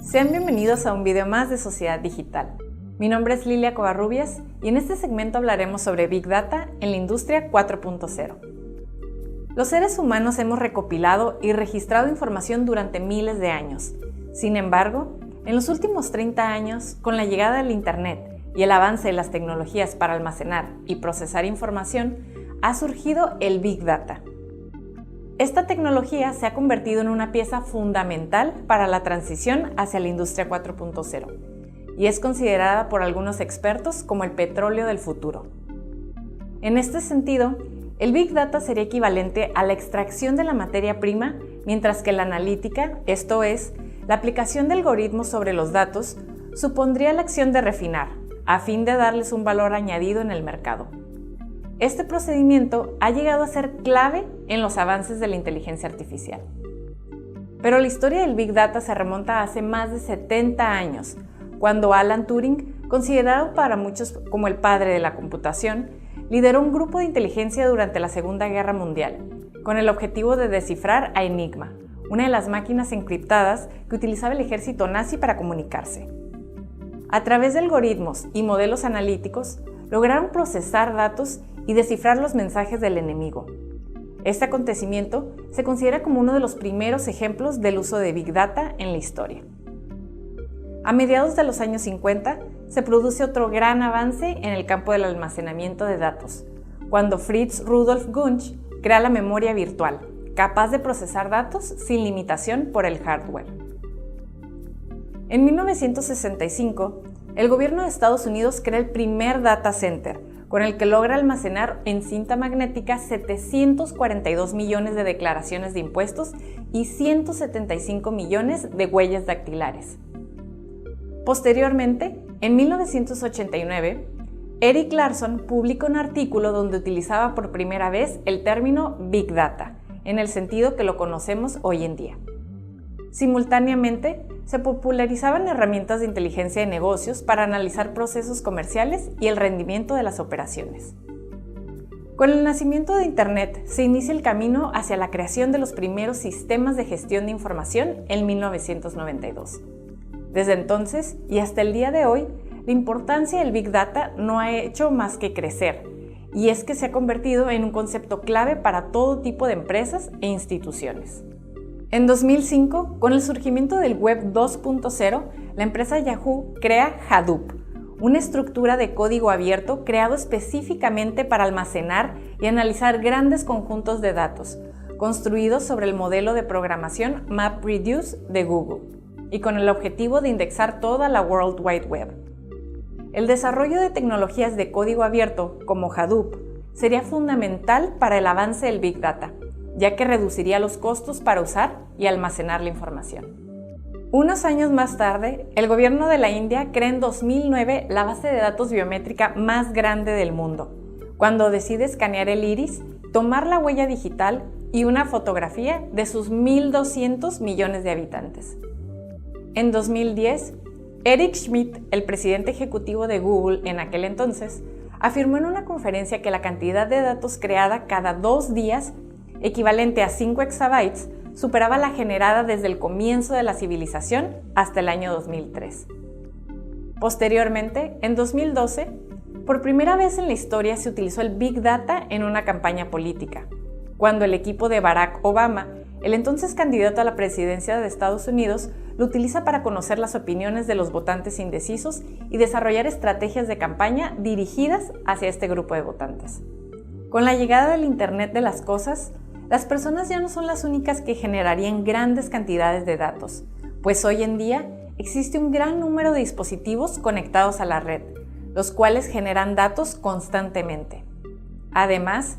Sean bienvenidos a un video más de Sociedad Digital. Mi nombre es Lilia Covarrubias y en este segmento hablaremos sobre Big Data en la industria 4.0. Los seres humanos hemos recopilado y registrado información durante miles de años. Sin embargo, en los últimos 30 años, con la llegada del Internet y el avance de las tecnologías para almacenar y procesar información, ha surgido el Big Data. Esta tecnología se ha convertido en una pieza fundamental para la transición hacia la industria 4.0 y es considerada por algunos expertos como el petróleo del futuro. En este sentido, el Big Data sería equivalente a la extracción de la materia prima, mientras que la analítica, esto es, la aplicación de algoritmos sobre los datos, supondría la acción de refinar, a fin de darles un valor añadido en el mercado. Este procedimiento ha llegado a ser clave en los avances de la inteligencia artificial. Pero la historia del Big Data se remonta a hace más de 70 años, cuando Alan Turing, considerado para muchos como el padre de la computación, lideró un grupo de inteligencia durante la Segunda Guerra Mundial, con el objetivo de descifrar a Enigma, una de las máquinas encriptadas que utilizaba el ejército nazi para comunicarse. A través de algoritmos y modelos analíticos, lograron procesar datos y descifrar los mensajes del enemigo. Este acontecimiento se considera como uno de los primeros ejemplos del uso de Big Data en la historia. A mediados de los años 50, se produce otro gran avance en el campo del almacenamiento de datos, cuando Fritz Rudolf Gunsch crea la memoria virtual, capaz de procesar datos sin limitación por el hardware. En 1965, el gobierno de Estados Unidos crea el primer data center, con el que logra almacenar en cinta magnética 742 millones de declaraciones de impuestos y 175 millones de huellas dactilares. Posteriormente, en 1989, Eric Larson publica un artículo donde utilizaba por primera vez el término Big Data, en el sentido que lo conocemos hoy en día. Simultáneamente, se popularizaban herramientas de inteligencia de negocios para analizar procesos comerciales y el rendimiento de las operaciones. Con el nacimiento de Internet se inicia el camino hacia la creación de los primeros sistemas de gestión de información en 1992. Desde entonces y hasta el día de hoy, la importancia del Big Data no ha hecho más que crecer, y es que se ha convertido en un concepto clave para todo tipo de empresas e instituciones. En 2005, con el surgimiento del Web 2.0, la empresa Yahoo crea Hadoop, una estructura de código abierto creado específicamente para almacenar y analizar grandes conjuntos de datos, construidos sobre el modelo de programación MapReduce de Google, y con el objetivo de indexar toda la World Wide Web. El desarrollo de tecnologías de código abierto, como Hadoop, sería fundamental para el avance del Big Data, ya que reduciría los costos para usar y almacenar la información. Unos años más tarde, el gobierno de la India crea en 2009 la base de datos biométrica más grande del mundo, cuando decide escanear el iris, tomar la huella digital y una fotografía de sus 1.200 millones de habitantes. En 2010, Eric Schmidt, el presidente ejecutivo de Google en aquel entonces, afirmó en una conferencia que la cantidad de datos creada cada 2 días, equivalente a 5 exabytes, superaba la generada desde el comienzo de la civilización hasta el año 2003. Posteriormente, en 2012, por primera vez en la historia se utilizó el Big Data en una campaña política, cuando el equipo de Barack Obama, el entonces candidato a la presidencia de Estados Unidos, lo utiliza para conocer las opiniones de los votantes indecisos y desarrollar estrategias de campaña dirigidas hacia este grupo de votantes. Con la llegada del Internet de las cosas, las personas ya no son las únicas que generarían grandes cantidades de datos, pues hoy en día existe un gran número de dispositivos conectados a la red, los cuales generan datos constantemente. Además,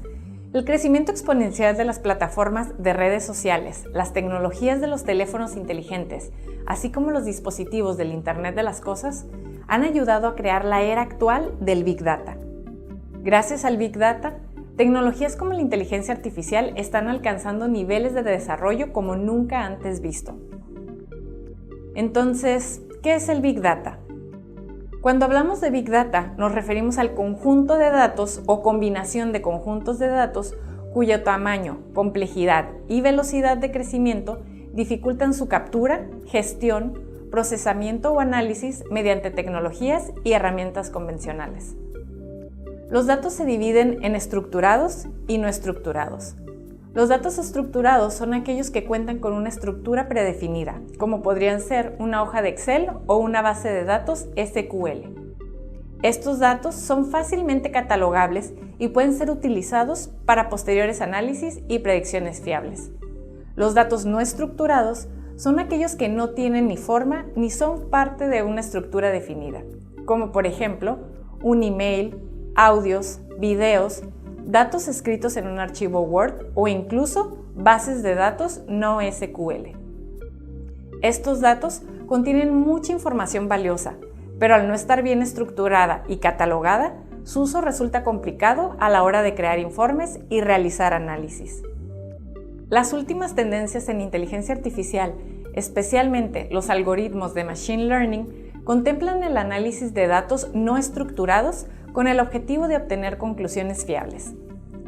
el crecimiento exponencial de las plataformas de redes sociales, las tecnologías de los teléfonos inteligentes, así como los dispositivos del Internet de las cosas, han ayudado a crear la era actual del Big Data. Gracias al Big Data, tecnologías como la inteligencia artificial están alcanzando niveles de desarrollo como nunca antes visto. Entonces, ¿qué es el Big Data? Cuando hablamos de Big Data, nos referimos al conjunto de datos o combinación de conjuntos de datos cuyo tamaño, complejidad y velocidad de crecimiento dificultan su captura, gestión, procesamiento o análisis mediante tecnologías y herramientas convencionales. Los datos se dividen en estructurados y no estructurados. Los datos estructurados son aquellos que cuentan con una estructura predefinida, como podrían ser una hoja de Excel o una base de datos SQL. Estos datos son fácilmente catalogables y pueden ser utilizados para posteriores análisis y predicciones fiables. Los datos no estructurados son aquellos que no tienen ni forma ni son parte de una estructura definida, como por ejemplo un email, audios, videos, datos escritos en un archivo Word o incluso bases de datos no SQL. Estos datos contienen mucha información valiosa, pero al no estar bien estructurada y catalogada, su uso resulta complicado a la hora de crear informes y realizar análisis. Las últimas tendencias en inteligencia artificial, especialmente los algoritmos de Machine Learning, contemplan el análisis de datos no estructurados con el objetivo de obtener conclusiones fiables.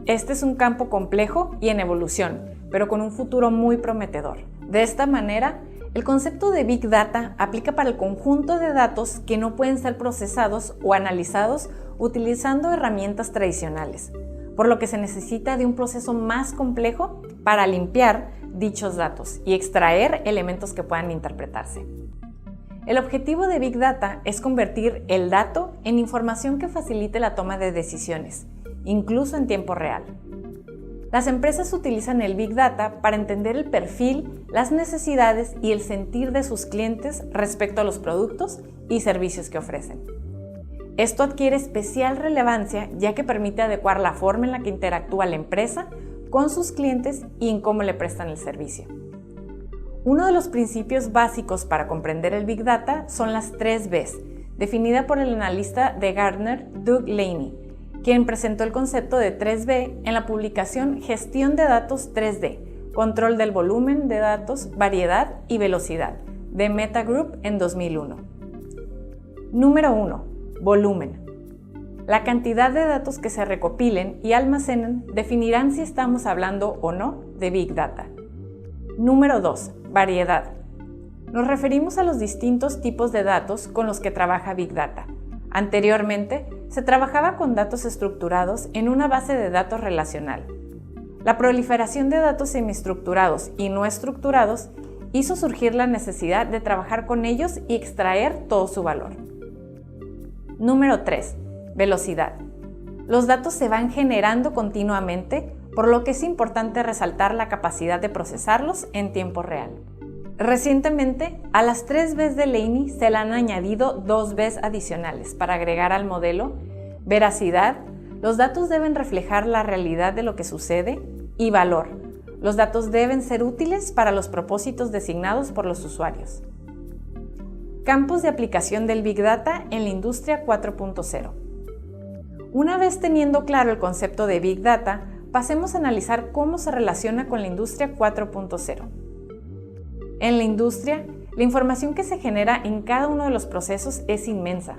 Este es un campo complejo y en evolución, pero con un futuro muy prometedor. De esta manera, el concepto de Big Data aplica para el conjunto de datos que no pueden ser procesados o analizados utilizando herramientas tradicionales, por lo que se necesita de un proceso más complejo para limpiar dichos datos y extraer elementos que puedan interpretarse. El objetivo de Big Data es convertir el dato en información que facilite la toma de decisiones, incluso en tiempo real. Las empresas utilizan el Big Data para entender el perfil, las necesidades y el sentir de sus clientes respecto a los productos y servicios que ofrecen. Esto adquiere especial relevancia ya que permite adecuar la forma en la que interactúa la empresa con sus clientes y en cómo le prestan el servicio. Uno de los principios básicos para comprender el Big Data son las 3 Bs, definida por el analista de Gartner, Doug Laney, quien presentó el concepto de 3B en la publicación Gestión de Datos 3D, Control del Volumen de Datos, Variedad y Velocidad, de Meta Group en 2001. Número 1. Volumen. La cantidad de datos que se recopilen y almacenen definirán si estamos hablando o no de Big Data. Número 2. Variedad. Nos referimos a los distintos tipos de datos con los que trabaja Big Data. Anteriormente, se trabajaba con datos estructurados en una base de datos relacional. La proliferación de datos semiestructurados y no estructurados hizo surgir la necesidad de trabajar con ellos y extraer todo su valor. Número 3. Velocidad. Los datos se van generando continuamente, por lo que es importante resaltar la capacidad de procesarlos en tiempo real. Recientemente, a las 3 Bs de Laney se le han añadido 2 Bs adicionales para agregar al modelo veracidad. Los datos deben reflejar la realidad de lo que sucede, y valor. Los datos deben ser útiles para los propósitos designados por los usuarios. Campos de aplicación del Big Data en la industria 4.0. Una vez teniendo claro el concepto de Big Data, pasemos a analizar cómo se relaciona con la industria 4.0. En la industria, la información que se genera en cada uno de los procesos es inmensa.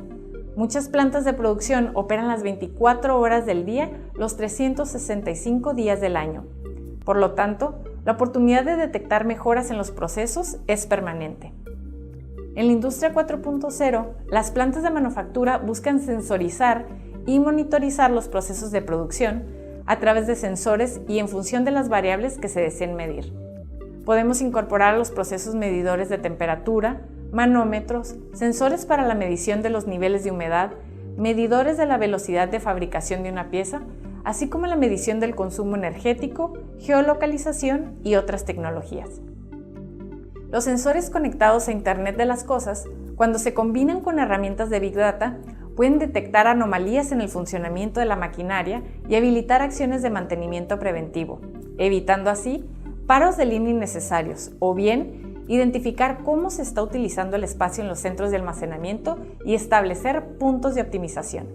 Muchas plantas de producción operan las 24 horas del día, los 365 días del año. Por lo tanto, la oportunidad de detectar mejoras en los procesos es permanente. En la industria 4.0, las plantas de manufactura buscan sensorizar y monitorizar los procesos de producción a través de sensores y en función de las variables que se deseen medir. Podemos incorporar a los procesos medidores de temperatura, manómetros, sensores para la medición de los niveles de humedad, medidores de la velocidad de fabricación de una pieza, así como la medición del consumo energético, geolocalización y otras tecnologías. Los sensores conectados a Internet de las Cosas, cuando se combinan con herramientas de Big Data, pueden detectar anomalías en el funcionamiento de la maquinaria y habilitar acciones de mantenimiento preventivo, evitando así paros de línea innecesarios o bien identificar cómo se está utilizando el espacio en los centros de almacenamiento y establecer puntos de optimización.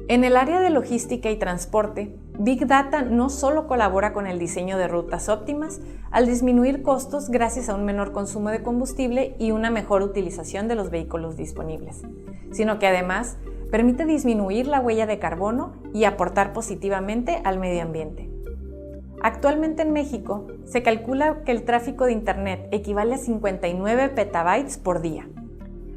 En el área de logística y transporte, Big Data no solo colabora con el diseño de rutas óptimas al disminuir costos gracias a un menor consumo de combustible y una mejor utilización de los vehículos disponibles, sino que además permite disminuir la huella de carbono y aportar positivamente al medio ambiente. Actualmente en México se calcula que el tráfico de Internet equivale a 59 petabytes por día.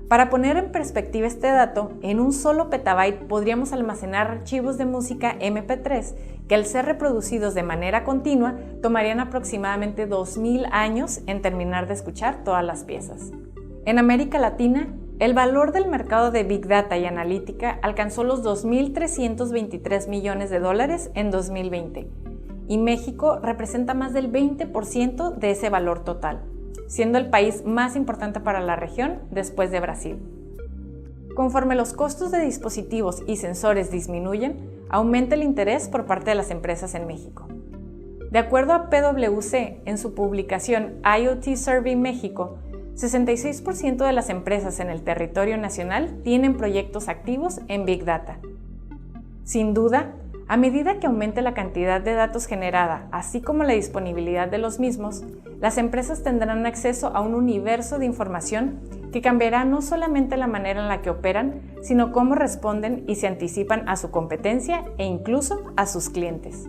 Para poner en perspectiva este dato, en un solo petabyte podríamos almacenar archivos de música MP3 que al ser reproducidos de manera continua tomarían aproximadamente 2000 años en terminar de escuchar todas las piezas. En América Latina, el valor del mercado de Big Data y analítica alcanzó los 2.323 millones de dólares en 2020 y México representa más del 20% de ese valor total, siendo el país más importante para la región después de Brasil. Conforme los costos de dispositivos y sensores disminuyen, aumenta el interés por parte de las empresas en México. De acuerdo a PwC, en su publicación IoT Survey México, 66% de las empresas en el territorio nacional tienen proyectos activos en Big Data. Sin duda, a medida que aumente la cantidad de datos generada, así como la disponibilidad de los mismos, las empresas tendrán acceso a un universo de información que cambiará no solamente la manera en la que operan, sino cómo responden y se anticipan a su competencia e incluso a sus clientes.